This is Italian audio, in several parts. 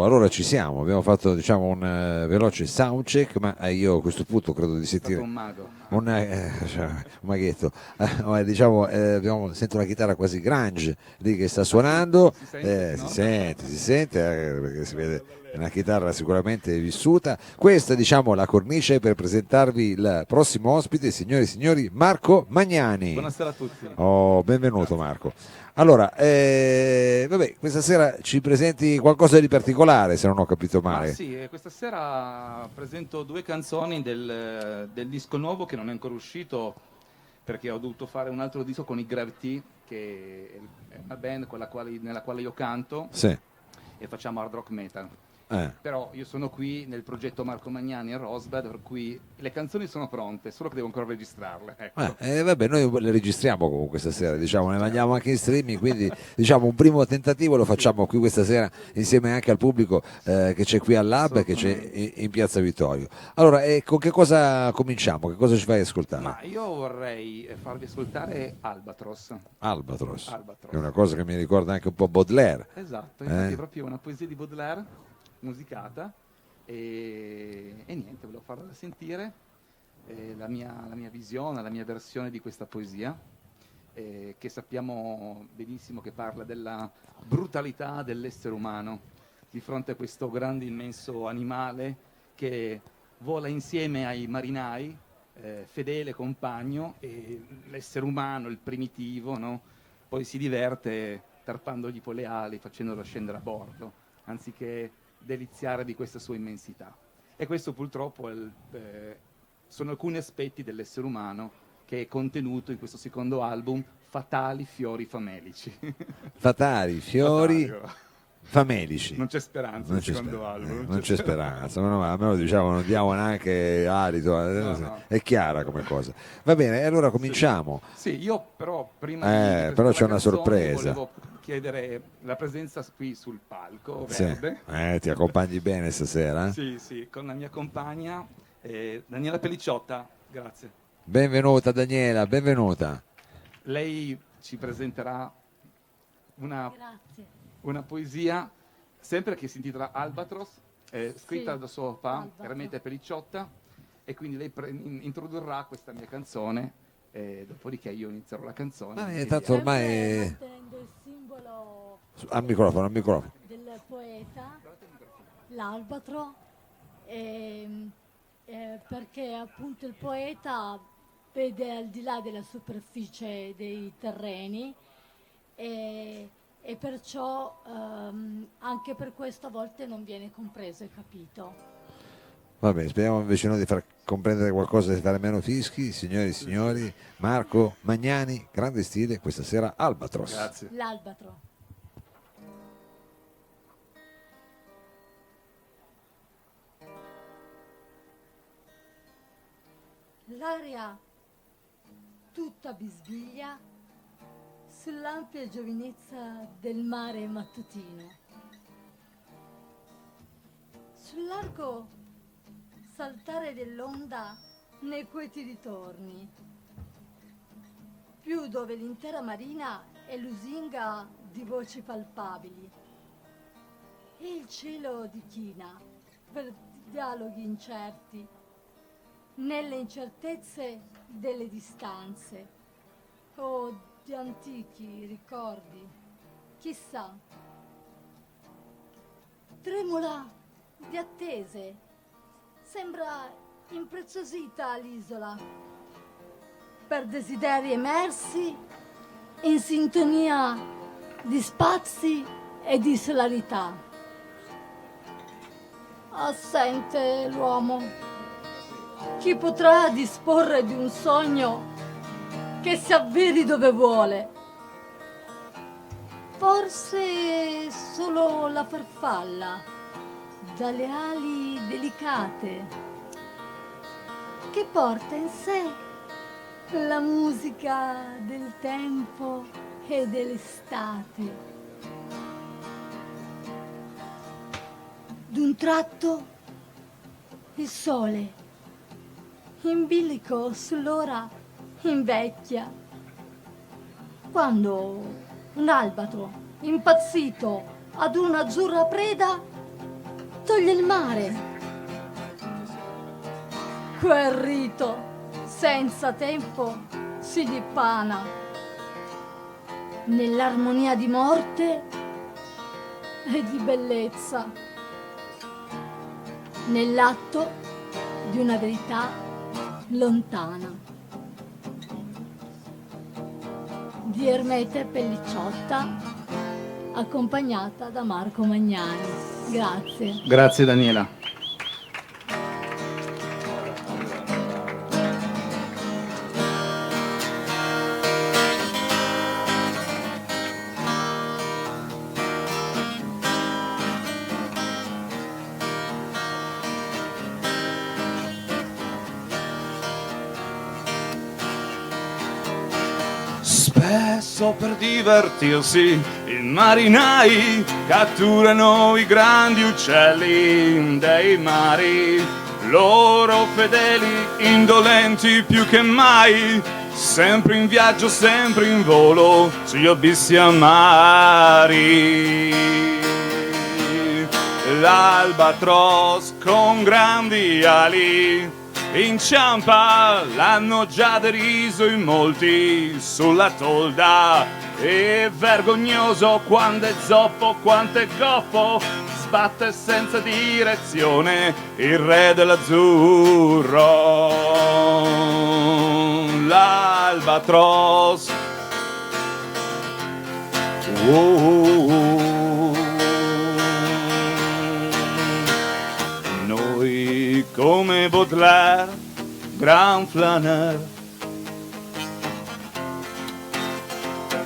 Allora ci siamo, abbiamo fatto diciamo un veloce soundcheck, ma io a questo punto credo di È stato sentire un mago. cioè, un maghetto. Ma diciamo, sento una chitarra quasi grunge lì che sta Ah sì? suonando, Si sente, si nota? si sente perché si vede Bello, è una bello. chitarra sicuramente vissuta. Questa diciamo la cornice per presentarvi il prossimo ospite, signori e signori, Marco Magnani. Buonasera a tutti. Oh, benvenuto Grazie. Marco. Allora, vabbè, questa sera ci presenti qualcosa di particolare, se non ho capito Ma male. sì, questa sera presento due canzoni del disco nuovo che non è ancora uscito perché ho dovuto fare un altro disco con i Gravity, che è una band nella quale io canto Sì. e facciamo hard rock metal. Eh. Però io sono qui nel progetto Marco Magnani e Rosbad, per cui le canzoni sono pronte, solo che devo ancora registrarle. Ecco. Vabbè, noi le registriamo comunque stasera, diciamo, ne mandiamo Certo. anche in streaming, quindi diciamo un primo tentativo lo Sì, facciamo qui questa sera insieme anche al pubblico che c'è qui al Lab e che c'è assolutamente. in Piazza Vittorio. Allora, con che cosa cominciamo? Che cosa ci fai ascoltare? Ma io vorrei farvi ascoltare Albatros. Albatros, che è Albatros. una cosa che mi ricorda anche un po' Baudelaire. Esatto, infatti è Eh? proprio una poesia di Baudelaire musicata e niente, volevo farla sentire la mia visione, la mia versione di questa poesia che sappiamo benissimo che parla della brutalità dell'essere umano di fronte a questo grande immenso animale che vola insieme ai marinai, fedele compagno, e l'essere umano, il primitivo, no? Poi si diverte tarpandogli poi le ali, facendolo scendere a bordo, anziché deliziare di questa sua immensità. E questo purtroppo sono alcuni aspetti dell'essere umano che è contenuto in questo secondo album, Fatali fiori famelici. Fatali, Fatali, fiori, oh. famelici. Non c'è speranza Non nel c'è, secondo album, non non c'è c'è speranza. speranza, meno male, almeno diciamo non diamo neanche alito, No, no. è chiara come cosa. Va bene, allora Sì. cominciamo. Sì, io però prima di Però presentare la c'è una canzone sorpresa. volevo chiedere la presenza qui sul palco Sì, verde. ti accompagni bene stasera? Sì, sì, con la mia compagna Daniela Pellicciotta, grazie. Benvenuta Daniela, benvenuta. Lei ci presenterà una, Grazie. una poesia, sempre che si intitola Albatros, scritta Sì, da suo papà, Albatro. Ermete Pellicciotta, e quindi lei introdurrà questa mia canzone, dopodiché io inizierò la canzone e Tanto via. Sempre ormai mantenendo il simbolo al microfono, al microfono. del poeta, l'albatro, ehm, perché appunto il poeta vede al di là della superficie dei terreni e perciò anche per questo a volte non viene compreso e capito. Va bene, speriamo invece noi di far comprendere qualcosa, di fare meno fischi. Signori e Sì, sì, signori, Marco Magnani, grande stile, questa sera Albatros. grazie. L'albatro. L'aria tutta bisbiglia sull'ampia giovinezza del mare mattutino. Sul largo saltare dell'onda nei queti ritorni, più dove l'intera marina è lusinga di voci palpabili e il cielo di china per dialoghi incerti nelle incertezze delle distanze o di antichi ricordi. Chissà, tremola di attese, sembra impreziosita l'isola per desideri emersi in sintonia di spazi e di solarità. Assente l'uomo. Chi potrà disporre di un sogno che si avveri dove vuole? Forse solo la farfalla, dalle ali delicate, che porta in sé la musica del tempo e dell'estate. D'un tratto il sole, in bilico sull'ora, invecchia. Quando un albatro, impazzito ad un'azzurra preda, toglie il mare. Quel rito senza tempo si dippana nell'armonia di morte e di bellezza, nell'atto di una verità lontana. Di Ermete Pellicciotta, accompagnata da Marco Magnani. Grazie. Grazie Daniela. Spesso per divertirsi i marinai catturano i grandi uccelli dei mari, loro fedeli, indolenti più che mai, sempre in viaggio, sempre in volo sugli abissi amari. L'albatros con grandi ali inciampa, l'hanno già deriso in molti sulla tolda, e vergognoso quando è zoppo, quanto è goffo, sbatte senza direzione il re dell'azzurro. L'albatros noi come Baudelaire, Grand Flaneur,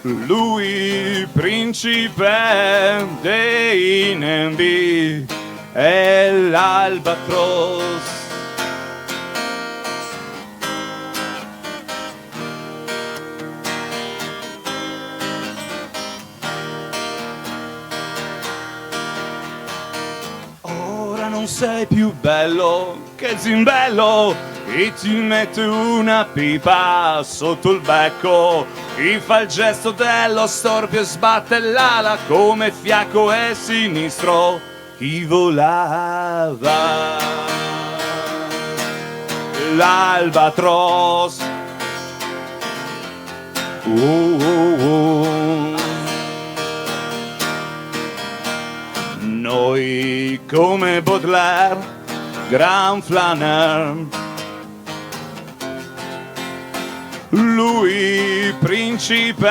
lui principe dei Nembi è l'albatros. Ora non sei più bello che Zimbello, chi ti mette una pipa sotto il becco, chi fa il gesto dello storpio e sbatte l'ala come fiacco e sinistro, chi volava. L'albatros noi come Baudelaire, Grand Flaneur, lui principe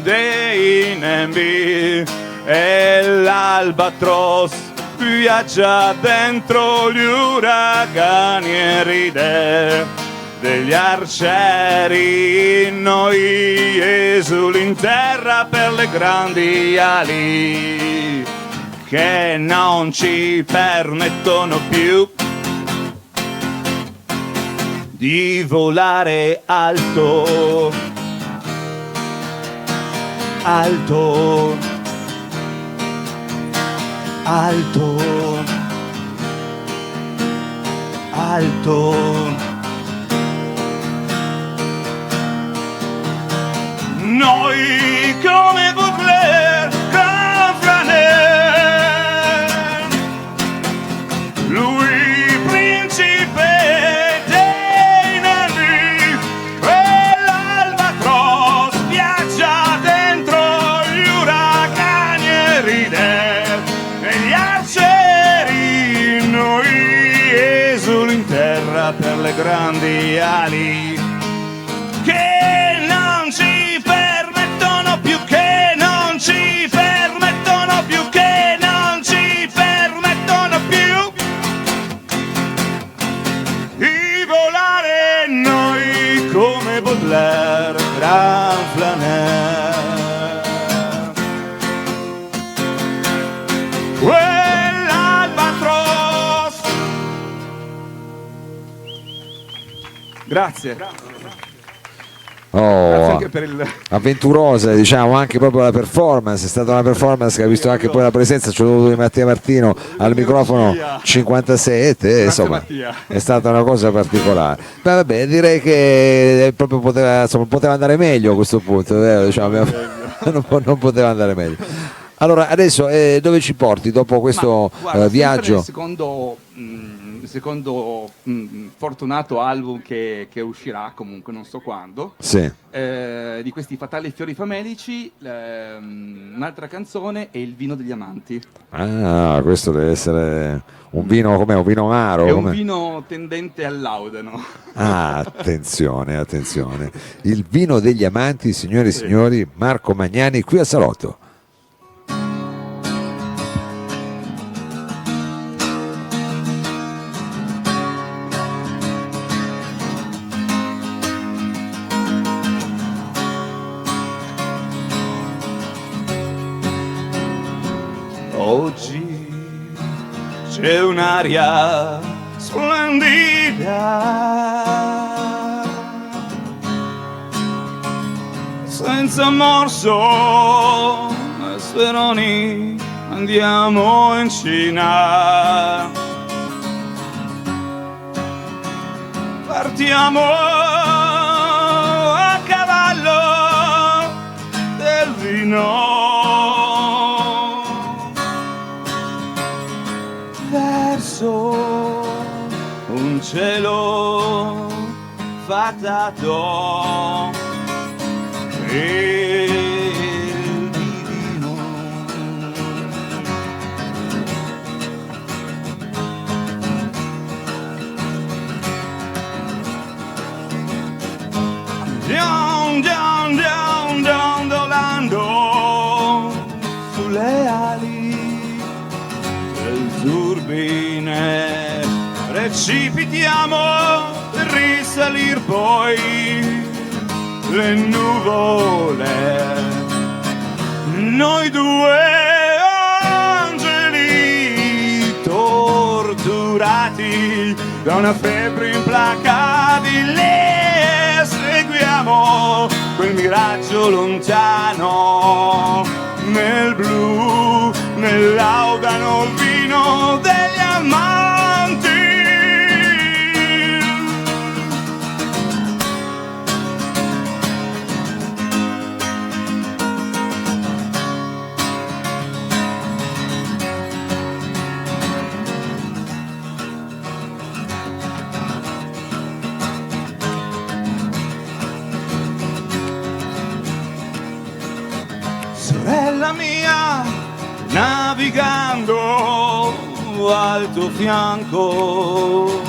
dei Nembi e l'albatros viaggia dentro gli uragani e ride degli arcieri, noi esuli in terra per le grandi ali che non ci permettono più di volare alto, alto, alto, alto. Noi come Baudelaire, Grand Flaneur, lui principe dei Nembi e l'albatros viaggia dentro gli uragani e ride negli arcieri, noi esuli in terra per le grandi ali che non ci permettono più, che non ci permettono più, che non ci permettono più di volare, noi come Baudelaire, Grand Flaneur. Quell'albatros. Grazie. Grazie Oh, anche per il... avventurosa, diciamo, anche proprio la performance, è stata una performance che ha visto anche poi la presenza, c'è dovuto di Mattia Martino al microfono 57, insomma Mattia. è stata una cosa particolare. Ma vabbè, direi che proprio poteva, insomma, poteva andare meglio a questo punto, vero? Diciamo, non poteva andare meglio. Allora, adesso dove ci porti dopo questo Ma, guarda, viaggio? il secondo fortunato album che uscirà comunque, non so quando, Sì. di questi fatali fiori famelici, un'altra canzone è Il vino degli amanti. Ah, questo deve essere un vino, com'è? Un vino amaro? È un Com'è? vino tendente al laudano. Ah, attenzione, attenzione. Il vino degli amanti, signore e signori, Marco Magnani qui a Salotto. Oggi c'è un'aria splendida, senza morso e speroni andiamo in Cina. Partiamo a cavallo del vino verso un cielo fatato e divino. Down, down, down, down, volando sulle ali del turbine, precipitiamo per risalir poi le nuvole. Noi due angeli torturati da una febbre implacabile, seguiamo quel miraggio lontano nel blu, nel laudano vino degli amanti. Sorella mia, navigando al tuo fianco,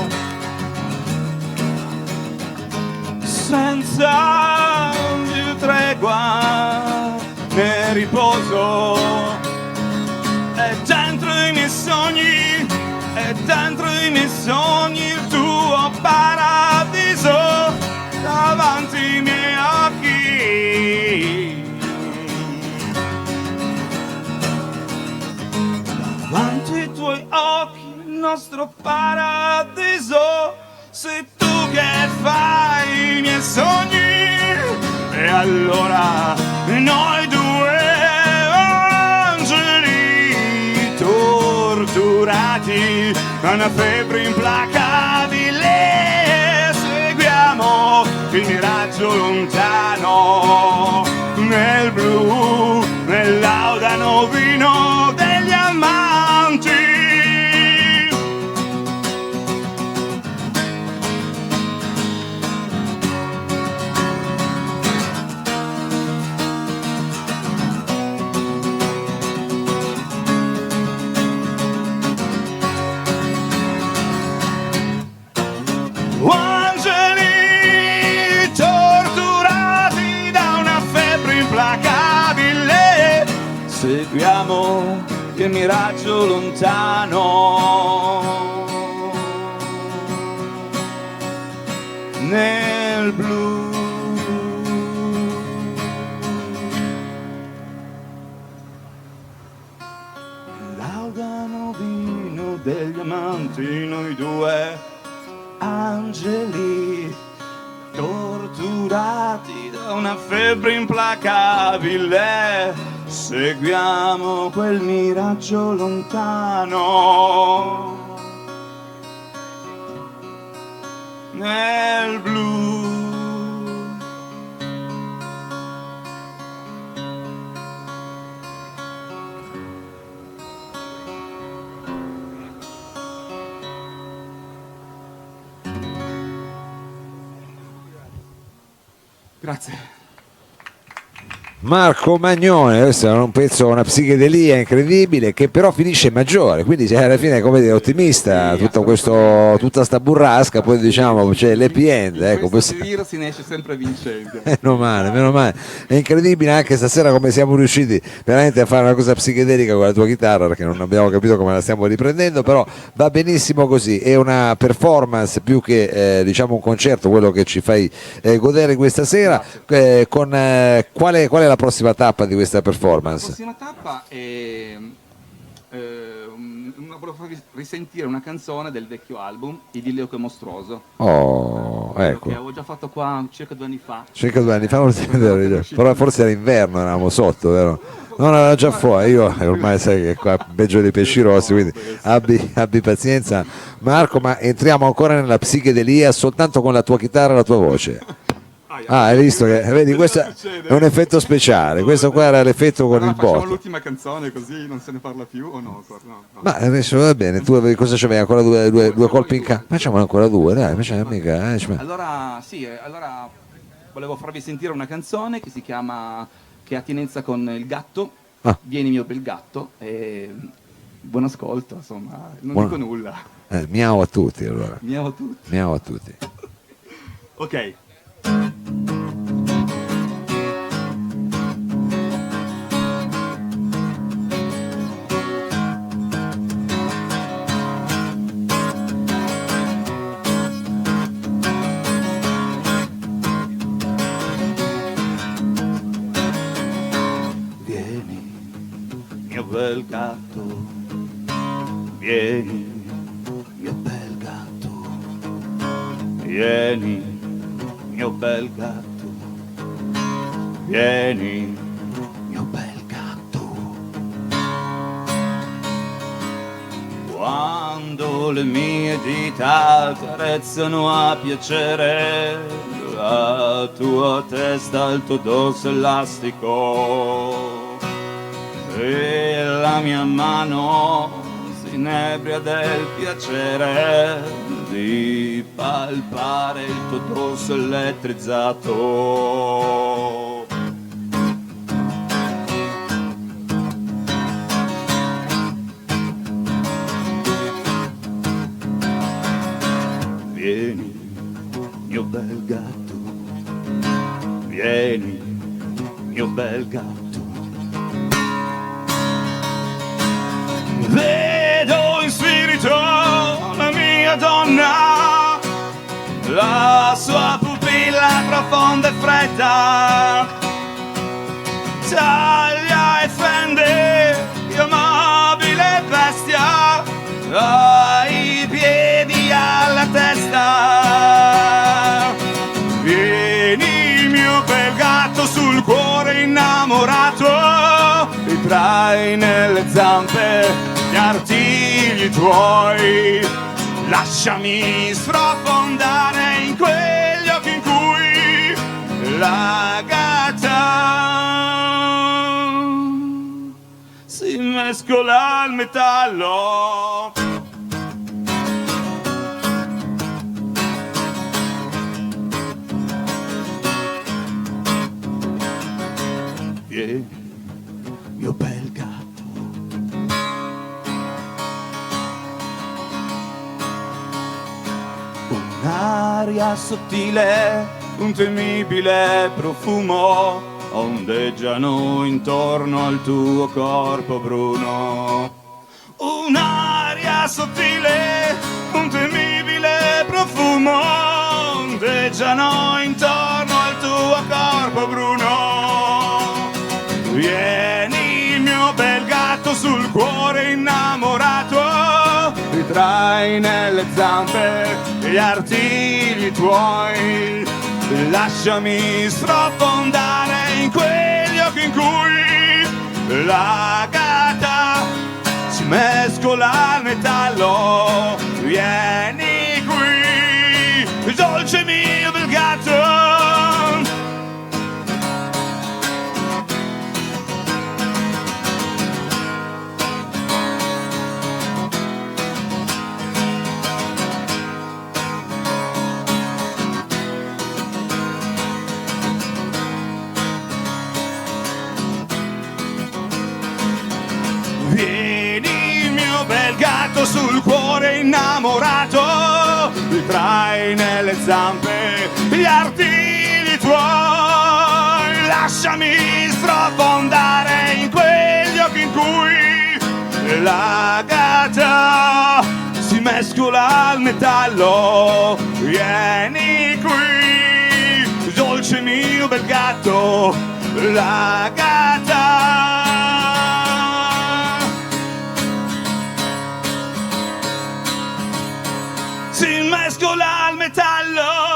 senza più tregua né riposo, è dentro i miei sogni, è dentro i miei sogni il tuo paradiso davanti ai miei occhi. Davanti ai tuoi occhi il nostro paradiso, sei tu che fai i miei sogni, e allora noi due angeli torturati da una febbre implacabile, seguiamo il miraggio lontano nel blu, nel laudano vino degli amanti. Angeli torturati da una febbre implacabile, seguiamo il miraggio lontano nel blu. Laudano vino degli amanti, noi due angeli torturati da una febbre implacabile, seguiamo quel miraggio lontano nel blu. Grazie. Marco Magnone, questo è un pezzo, una psichedelia incredibile che però finisce maggiore, quindi alla fine, come dire, ottimista, Sì, tutta sta burrasca, poi diciamo c'è l'happy end, ecco, Questo giro si ne esce sempre vincente. meno male, meno male. È incredibile anche stasera come siamo riusciti veramente a fare una cosa psichedelica con la tua chitarra, perché non abbiamo capito come la stiamo riprendendo, però va benissimo così, è una performance più che diciamo un concerto, quello che ci fai godere questa sera. Qual è la prossima tappa di questa La performance? prossima tappa è volevo farvi risentire una canzone del vecchio album Idillio che mostruoso, Oh, che ecco. avevo già fatto qua circa 2 anni fa. Circa 2 anni fa, però forse era inverno, eravamo sotto, vero? Non era già fuori, io ormai sai che qua peggio dei pesci rossi, quindi abbi pazienza. Marco, ma entriamo ancora nella psichedelia soltanto con la tua chitarra e la tua voce. Ah, hai visto che vedi, questo è un effetto speciale, questo qua era l'effetto con il Facciamo botto. l'ultima canzone così non se ne parla più o no? No. Ma adesso va bene, tu cosa c'avevi ancora due colpi in campo? Facciamone ancora due, dai, facciamo mica. Allora volevo farvi sentire una canzone che si chiama, che ha attinenza con il gatto. Ah. Vieni mio bel gatto, e buon ascolto, insomma, non Buono. dico nulla. Miau a tutti allora. Miau a tutti. Miau a tutti. Ok. Mio bel gatto, vieni, mio bel gatto, vieni, mio bel gatto, vieni, mio bel gatto. Quando le mie dita carezzano a piacere la tua testa, il tuo dorso elastico, e la mia mano si inebria del piacere di palpare il tuo dorso elettrizzato. Vieni, mio bel gatto, vieni, mio bel gatto. Vedo in spirito la mia donna, la sua pupilla profonda e fredda, taglia e fende io mobile bestia, dai piedi alla testa. Vieni mio bel gatto sul cuore innamorato, ritrai nelle zampe gli artigli tuoi, lasciami sprofondare in quegli occhi in cui la gatta si mescola al metallo. Vieni, mio bel gatto. Un'aria sottile, un temibile profumo ondeggiano intorno al tuo corpo bruno. Un'aria sottile, un temibile profumo ondeggiano intorno al tuo corpo bruno. Vieni mio bel gatto sul cuore innamorato, ritrai nelle zampe gli artigli tuoi, lasciami sprofondare in quegli occhi in cui la gatta si mescola al metallo. Vieni qui, dolce mio bel gatto. petto sul cuore innamorato, ti trai nelle zampe gli artigli tuoi. Lasciami sprofondare in quegli occhi in cui la gata si mescola al metallo. Vieni qui, dolce mio bel gatto, la gata si mescola al metallo.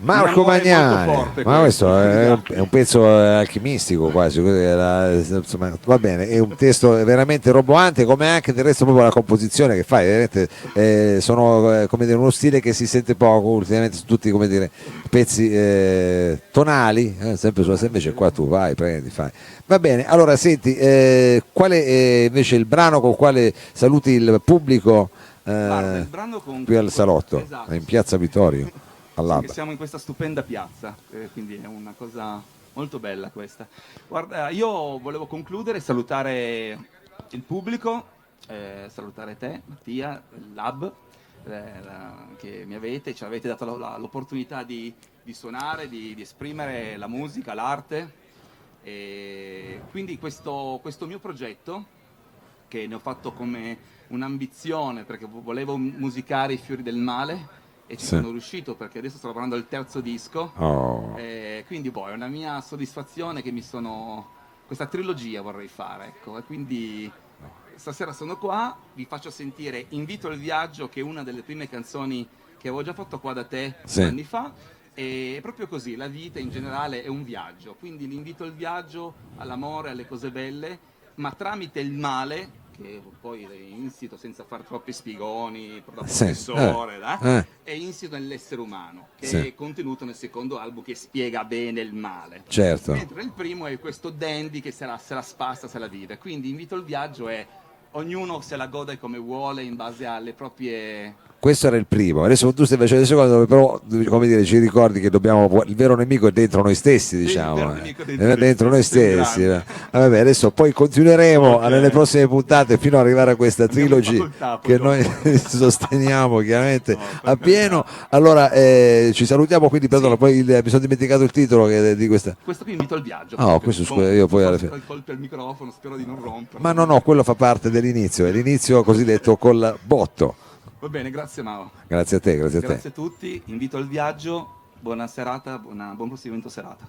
Marco Un amore Magnani, molto forte ma questo questo. è un pezzo alchimistico quasi, insomma, va bene, è un testo veramente roboante, come anche del resto proprio la composizione che fai, veramente, sono come dire, uno stile che si sente poco ultimamente su tutti, come dire, pezzi tonali, sempre sulla, invece qua tu vai, prendi, fai. Va bene, allora senti, quale è invece il brano con quale saluti il pubblico Guarda, il brano con qui al salotto, esatto, in Piazza Vittorio? sì, All'Alba. che siamo in questa stupenda piazza, quindi è una cosa molto bella questa. Guarda, io volevo concludere e salutare il pubblico, salutare te, Mattia, il Lab, che ci avete dato l'opportunità di suonare, di esprimere la musica, l'arte. E quindi questo mio progetto, che ne ho fatto come un'ambizione, perché volevo musicare i Fiori del Male, e ci Sì. sono riuscito, perché adesso sto lavorando al terzo disco. Oh. Quindi è una mia soddisfazione che questa trilogia vorrei fare, ecco. E quindi stasera sono qua, vi faccio sentire Invito al viaggio, che è una delle prime canzoni che avevo già fatto qua da te Sì. anni fa. E è proprio così, la vita in generale è un viaggio, quindi l'invito al viaggio, all'amore, alle cose belle, ma tramite il male, che poi è insito, senza fare troppi spigoni, da Sì, professore, è insito nell'essere umano, che Sì. è contenuto nel secondo album, che spiega bene il male. Certo. Mentre il primo è questo dandy che se la spassa, se la vive. Quindi invito al viaggio è ognuno se la gode come vuole in base alle proprie... Questo era il primo, adesso tu stai facendo il secondo, però come dire, ci ricordi che il vero nemico è dentro noi stessi, il diciamo, vero nemico è è dentro noi stessi. grande. Vabbè, adesso poi continueremo Ok. nelle prossime puntate fino ad arrivare a questa Andiamo in trilogy facoltà, poi che dopo. noi sosteniamo chiaramente No, a pieno. Allora ci salutiamo, quindi perdono, Sì. poi mi sono dimenticato il titolo di questa. Questo qui invito al viaggio. Ah, questo scusa, io poi alla fine. Colpi al microfono, spero di non rompere. Ma no, quello fa parte dell'inizio, è l'inizio cosiddetto col botto. Va bene, grazie Mao. Grazie a te, grazie a te. Grazie a tutti, invito al viaggio, buona serata, buon proseguimento serata.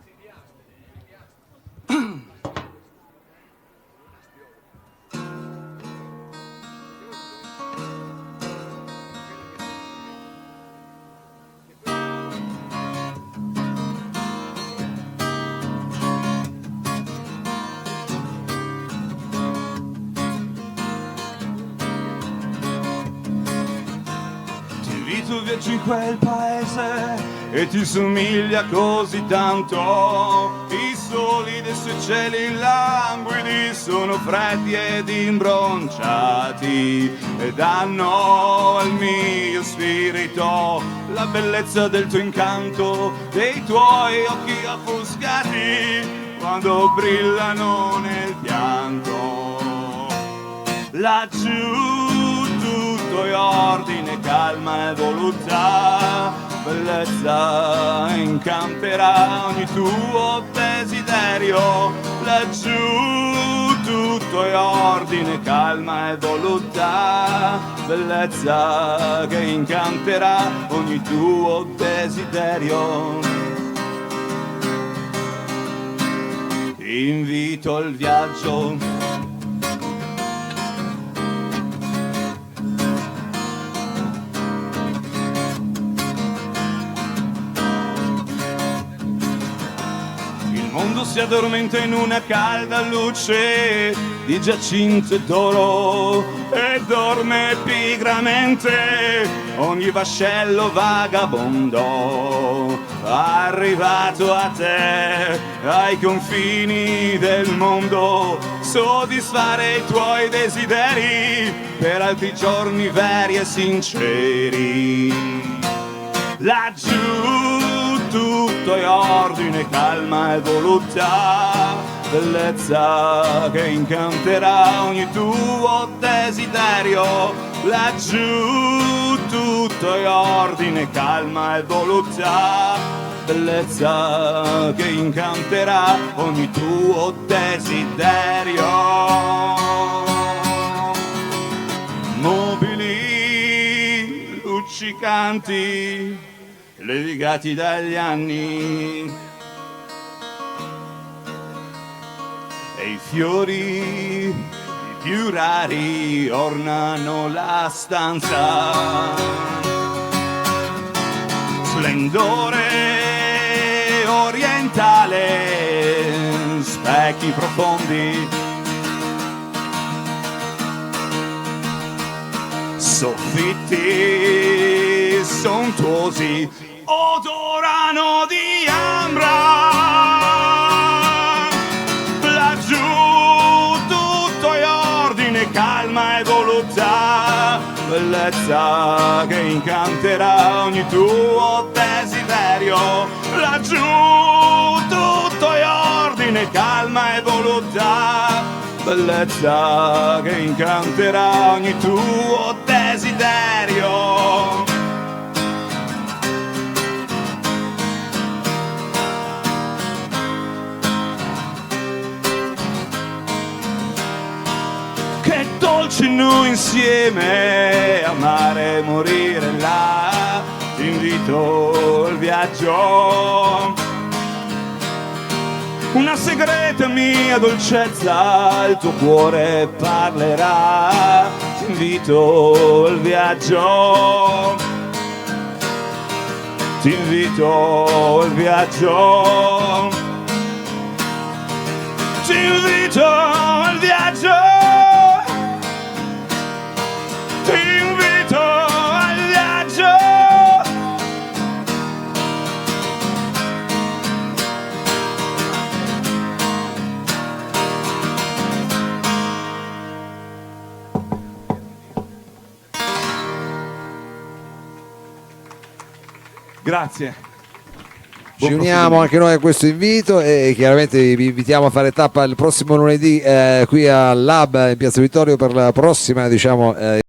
Tu viaggi in quel paese e ti somiglia così tanto. I soli dei suoi cieli languidi sono freddi ed imbronciati e danno al mio spirito la bellezza del tuo incanto, dei tuoi occhi offuscati quando brillano nel pianto. Laggiù tutto è ordine, calma e voluttà, bellezza incanterà ogni tuo desiderio. Laggiù tutto è ordine, calma e voluttà, bellezza che incanterà ogni tuo desiderio. Ti invito al viaggio. Il mondo si addormenta in una calda luce di giacinto e d'oro e dorme pigramente ogni vascello vagabondo. Arrivato a te, ai confini del mondo, soddisfare i tuoi desideri per altri giorni veri e sinceri. Laggiù tutto è ordine, calma e voluttà, bellezza che incanterà ogni tuo desiderio. Laggiù tutto è ordine, calma e voluttà, bellezza che incanterà ogni tuo desiderio. Mobili luccicanti, levigati dagli anni, e i fiori più rari ornano la stanza. Splendore orientale, specchi profondi, soffitti sontuosi odorano di ambra. Laggiù tutto è ordine, calma e voluttà, bellezza che incanterà ogni tuo desiderio. Laggiù tutto è ordine, calma e voluttà, bellezza che incanterà ogni tuo desiderio. Che dolce noi insieme, amare e morire là. Ti invito al viaggio, una segreta mia dolcezza il tuo cuore parlerà. Ti invito al viaggio, ti invito al viaggio, ti invito al viaggio, ti invito al viaggio. Grazie. Ci uniamo anche noi a questo invito e chiaramente vi invitiamo a fare tappa il prossimo lunedì qui al Lab in Piazza Vittorio per la prossima, diciamo,